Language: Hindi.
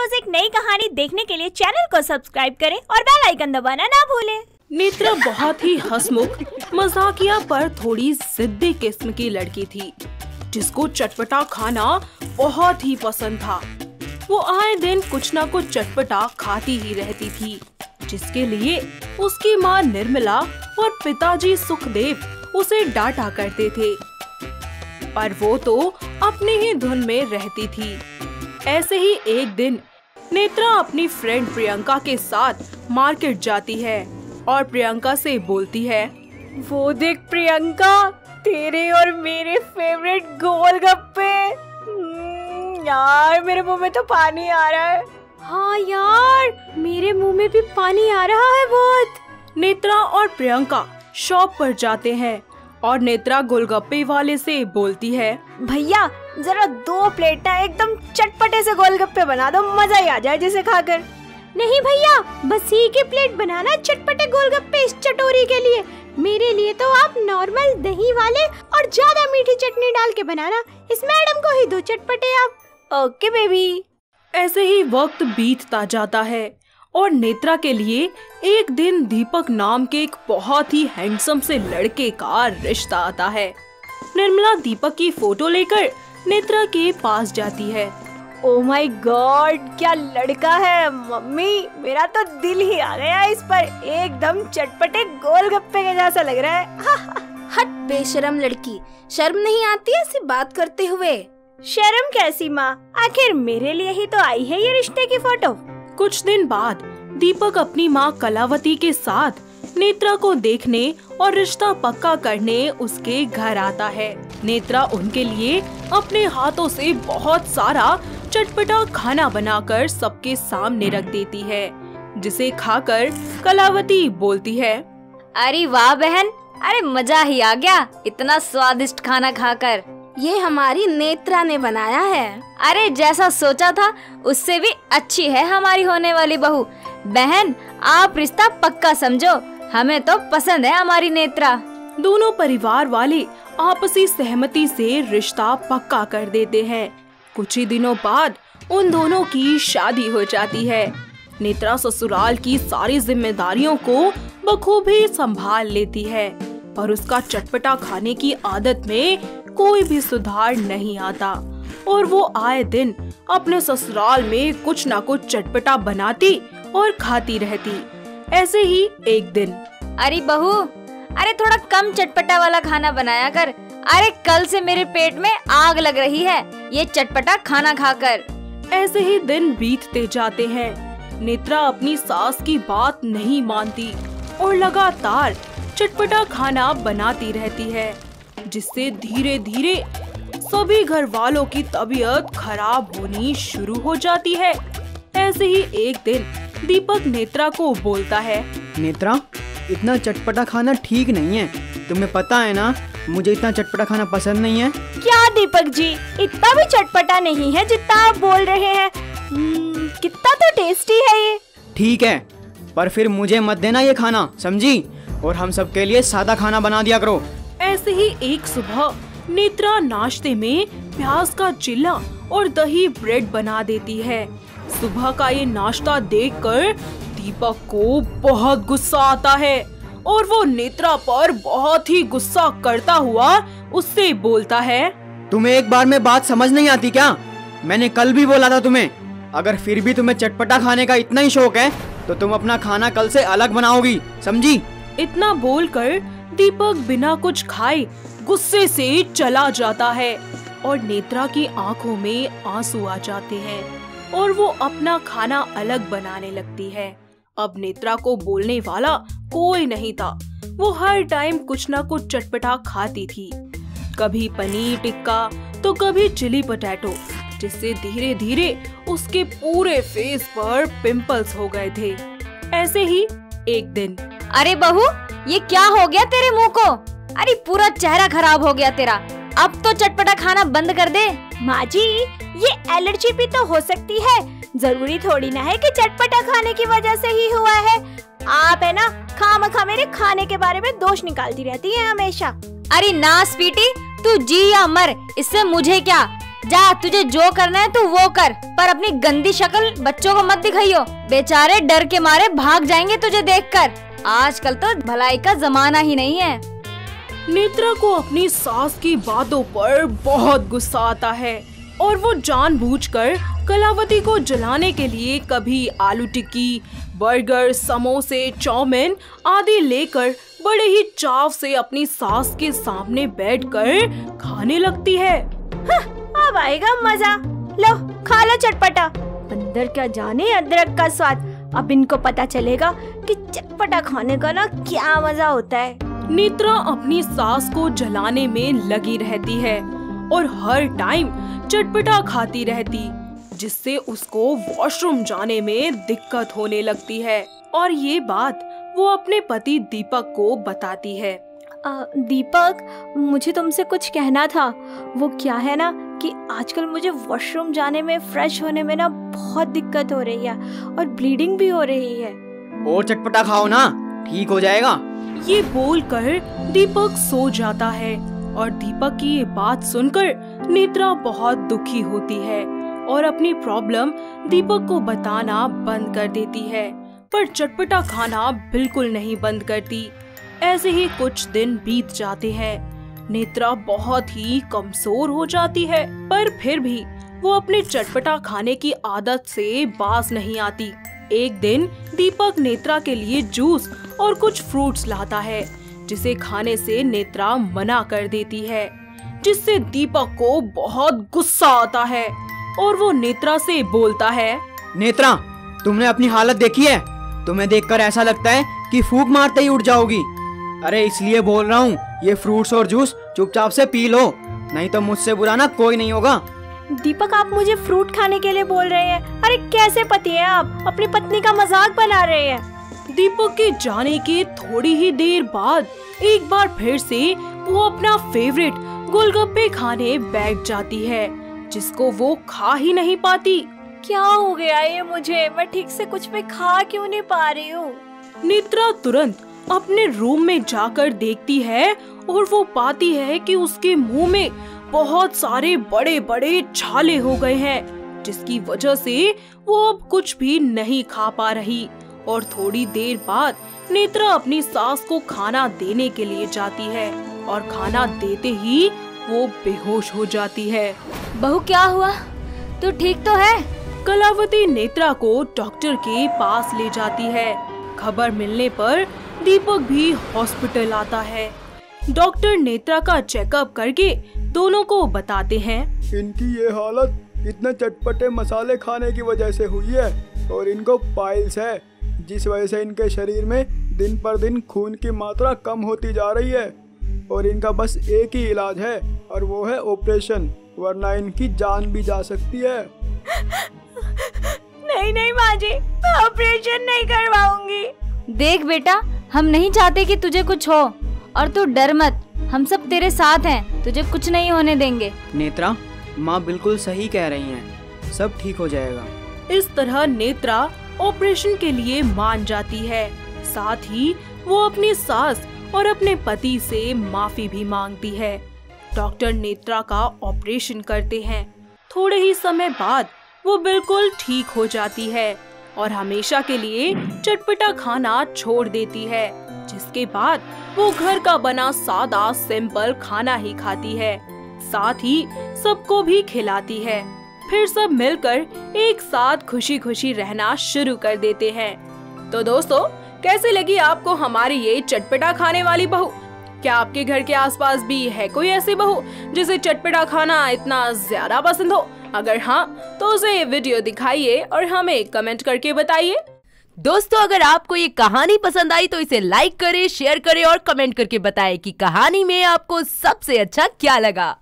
रोज एक नई कहानी देखने के लिए चैनल को सब्सक्राइब करें और बेल आइकन दबाना ना भूलें। नेत्रा बहुत ही हंसमुख, मजाकिया पर थोड़ी जिद्दी किस्म की लड़की थी, जिसको चटपटा खाना बहुत ही पसंद था। वो आए दिन कुछ न कुछ चटपटा खाती ही रहती थी, जिसके लिए उसकी माँ निर्मला और पिताजी सुखदेव उसे डांटा करते थे। पर वो तो अपनी ही धुन में रहती थी। ऐसे ही एक दिन नेत्रा अपनी फ्रेंड प्रियंका के साथ मार्केट जाती है और प्रियंका से बोलती है, वो देख प्रियंका, तेरे और मेरे फेवरेट गोलगप्पे। यार मेरे मुंह में तो पानी आ रहा है। हाँ यार, मेरे मुंह में भी पानी आ रहा है बहुत। नेत्रा और प्रियंका शॉप पर जाते हैं और नेत्रा गोलगप्पे वाले से बोलती है, भैया जरा 2 प्लेट ना एकदम चटपटे से गोलगप्पे बना दो, मजा ही आ जाए जिसे खाकर। नहीं भैया, बस एक ही प्लेट बनाना चटपटे गोलगप्पे इस चटोरी के लिए। मेरे लिए तो आप नॉर्मल दही वाले और ज्यादा मीठी चटनी डाल के बनाना। इस मैडम को ही 2 चटपटे आप। Okay baby. ऐसे ही वक्त बीतता जाता है और नेत्रा के लिए एक दिन दीपक नाम के एक बहुत ही हैंडसम से लड़के का रिश्ता आता है। निर्मला दीपक की फोटो लेकर नेत्रा के पास जाती है। ओह माय गॉड, क्या लड़का है मम्मी, मेरा तो दिल ही आ गया इस पर। एकदम चटपटे गोलगप्पे के जैसा लग रहा है। हट बेशरम लड़की, शर्म नहीं आती ऐसी बात करते हुए? शर्म कैसी माँ, आखिर मेरे लिए ही तो आई है ये रिश्ते की फोटो। कुछ दिन बाद दीपक अपनी माँ कलावती के साथ नेत्रा को देखने और रिश्ता पक्का करने उसके घर आता है। नेत्रा उनके लिए अपने हाथों से बहुत सारा चटपटा खाना बनाकर सबके सामने रख देती है, जिसे खाकर कलावती बोलती है, अरे वाह बहन, अरे मजा ही आ गया इतना स्वादिष्ट खाना खाकर। ये हमारी नेत्रा ने बनाया है। अरे जैसा सोचा था उससे भी अच्छी है हमारी होने वाली बहू। बहन आप रिश्ता पक्का समझो, हमें तो पसंद है हमारी नेत्रा। दोनों परिवार वाले आपसी सहमति से रिश्ता पक्का कर देते हैं। कुछ ही दिनों बाद उन दोनों की शादी हो जाती है। नेत्रा ससुराल की सारी जिम्मेदारियों को बखूबी संभाल लेती है, पर उसका चटपटा खाने की आदत में कोई भी सुधार नहीं आता और वो आए दिन अपने ससुराल में कुछ न कुछ चटपटा बनाती और खाती रहती। ऐसे ही एक दिन, अरे बहू, अरे थोड़ा कम चटपटा वाला खाना बनाया कर। अरे कल से मेरे पेट में आग लग रही है ये चटपटा खाना खाकर। ऐसे ही दिन बीतते जाते हैं। नेत्रा अपनी सास की बात नहीं मानती और लगातार चटपटा खाना बनाती रहती है, जिससे धीरे धीरे सभी घर वालों की तबीयत खराब होनी शुरू हो जाती है। ऐसे ही एक दिन दीपक नेत्रा को बोलता है, नेत्रा, इतना चटपटा खाना ठीक नहीं है। तुम्हें पता है ना, मुझे इतना चटपटा खाना पसंद नहीं है। क्या दीपक जी, इतना भी चटपटा नहीं है जितना आप बोल रहे हैं। कितना तो टेस्टी है ये। ठीक है, पर फिर मुझे मत देना ये खाना, समझी? और हम सबके लिए सादा खाना बना दिया करो। ऐसे ही एक सुबह नेत्रा नाश्ते में प्याज का चिल्ला और दही ब्रेड बना देती है। सुबह का ये नाश्ता देखकर दीपक को बहुत गुस्सा आता है और वो नेत्रा पर बहुत ही गुस्सा करता हुआ उससे बोलता है, तुम्हें एक बार में बात समझ नहीं आती क्या? मैंने कल भी बोला था तुम्हें, अगर फिर भी तुम्हें चटपटा खाने का इतना ही शौक है तो तुम अपना खाना कल से अलग बनाओगी, समझी? इतना बोलकर दीपक बिना कुछ खाए गुस्से से चला जाता है और नेत्रा की आंखों में आंसू आ जाते हैं और वो अपना खाना अलग बनाने लगती है। अब नेत्रा को बोलने वाला कोई नहीं था। वो हर टाइम कुछ न कुछ चटपटा खाती थी, कभी पनीर टिक्का तो कभी चिली पोटैटो, जिससे धीरे धीरे उसके पूरे फेस पर पिंपल्स हो गए थे। ऐसे ही एक दिन, अरे बहू, ये क्या हो गया तेरे मुंह को? अरे पूरा चेहरा खराब हो गया तेरा। अब तो चटपटा खाना बंद कर दे। माँ जी, ये एलर्जी भी तो हो सकती है, जरूरी थोड़ी ना है कि चटपटा खाने की वजह से ही हुआ है। आप है ना खामखा मेरे खाने के बारे में दोष निकालती रहती है हमेशा। अरे ना स्वीटी, तू जी या मर, इससे मुझे क्या। जा, तुझे जो करना है तू वो कर, पर अपनी गंदी शक्ल बच्चों को मत दिखाइयो, बेचारे डर के मारे भाग जाएंगे तुझे देखकर। आजकल तो भलाई का जमाना ही नहीं है। नेत्रा को अपनी सास की बातों पर बहुत गुस्सा आता है और वो जानबूझकर कलावती को जलाने के लिए कभी आलू टिक्की, बर्गर, समोसे, चाउमीन आदि लेकर बड़े ही चाव से अपनी सास के सामने बैठकर खाने लगती है। अब आएगा मजा, लो खा लो चटपटा। अंदर क्या जाने अदरक का स्वाद, अब इनको पता चलेगा कि चटपटा खाने का ना क्या मजा होता है। नेत्रा अपनी सास को जलाने में लगी रहती है और हर टाइम चटपटा खाती रहती, जिससे उसको वॉशरूम जाने में दिक्कत होने लगती है और ये बात वो अपने पति दीपक को बताती है। दीपक, मुझे तुमसे कुछ कहना था। वो क्या है ना कि आजकल मुझे वॉशरूम जाने में, फ्रेश होने में ना बहुत दिक्कत हो रही है और ब्लीडिंग भी हो रही है। और चटपटा खाओ ना, ठीक हो जाएगा। ये बोलकर दीपक सो जाता है और दीपक की ये बात सुनकर नेत्रा बहुत दुखी होती है और अपनी प्रॉब्लम दीपक को बताना बंद कर देती है, पर चटपटा खाना बिल्कुल नहीं बंद करती। ऐसे ही कुछ दिन बीत जाते हैं। नेत्रा बहुत ही कमजोर हो जाती है, पर फिर भी वो अपने चटपटा खाने की आदत से बाज नहीं आती। एक दिन दीपक नेत्रा के लिए जूस और कुछ फ्रूट्स लाता है, जिसे खाने से नेत्रा मना कर देती है, जिससे दीपक को बहुत गुस्सा आता है और वो नेत्रा से बोलता है, नेत्रा, तुमने अपनी हालत देखी है? तुम्हें देखकर ऐसा लगता है कि फूंक मारते ही उठ जाओगी। अरे इसलिए बोल रहा हूँ, ये फ्रूट्स और जूस चुपचाप से पी लो, नहीं तो मुझसे बुरा ना कोई नहीं होगा। दीपक, आप मुझे फ्रूट खाने के लिए बोल रहे हैं? अरे कैसे पति हैं आप? अपनी पत्नी का मजाक बना रहे हैं। दीपक के जाने के थोड़ी ही देर बाद एक बार फिर से वो अपना फेवरेट गोलगप्पे खाने बैठ जाती है, जिसको वो खा ही नहीं पाती। क्या हो गया ये मुझे? मैं ठीक से कुछ भी खा क्यों नहीं पा रही हूँ? नेत्रा तुरंत अपने रूम में जाकर देखती है और वो पाती है कि उसके मुंह में बहुत सारे बड़े बड़े छाले हो गए हैं, जिसकी वजह से वो अब कुछ भी नहीं खा पा रही। और थोड़ी देर बाद नेत्रा अपनी सास को खाना देने के लिए जाती है और खाना देते ही वो बेहोश हो जाती है। बहू, क्या हुआ? तू ठीक तो है? कलावती नेत्रा को डॉक्टर के पास ले जाती है। खबर मिलने पर दीपक भी हॉस्पिटल आता है। डॉक्टर नेत्रा का चेकअप करके दोनों को बताते हैं, इनकी ये हालत इतने चटपटे मसाले खाने की वजह से हुई है और इनको पाइल्स है, जिस वजह से इनके शरीर में दिन पर दिन खून की मात्रा कम होती जा रही है और इनका बस एक ही इलाज है और वो है ऑपरेशन, वरना इनकी जान भी जा सकती है। नहीं नहीं माँ जी, मैं ऑपरेशन नहीं करवाऊंगी। देख बेटा, हम नहीं चाहते कि तुझे कुछ हो और तू डर मत, हम सब तेरे साथ हैं, तुझे कुछ नहीं होने देंगे। नेत्रा, माँ बिल्कुल सही कह रही हैं, सब ठीक हो जाएगा। इस तरह नेत्रा ऑपरेशन के लिए मान जाती है। साथ ही वो अपनी सास और अपने पति से माफी भी मांगती है। डॉक्टर नेत्रा का ऑपरेशन करते हैं। थोड़े ही समय बाद वो बिल्कुल ठीक हो जाती है और हमेशा के लिए चटपटा खाना छोड़ देती है, जिसके बाद वो घर का बना सादा सिंपल खाना ही खाती है, साथ ही सबको भी खिलाती है। फिर सब मिलकर एक साथ खुशी खुशी रहना शुरू कर देते हैं। तो दोस्तों, कैसे लगी आपको हमारी ये चटपटा खाने वाली बहू? क्या आपके घर के आसपास भी है कोई ऐसी बहू जिसे चटपटा खाना इतना ज्यादा पसंद हो? अगर हाँ, तो उसे ये वीडियो दिखाइए और हमें कमेंट करके बताइए। दोस्तों, अगर आपको ये कहानी पसंद आई तो इसे लाइक करें, शेयर करें और कमेंट करके बताएं कि कहानी में आपको सबसे अच्छा क्या लगा।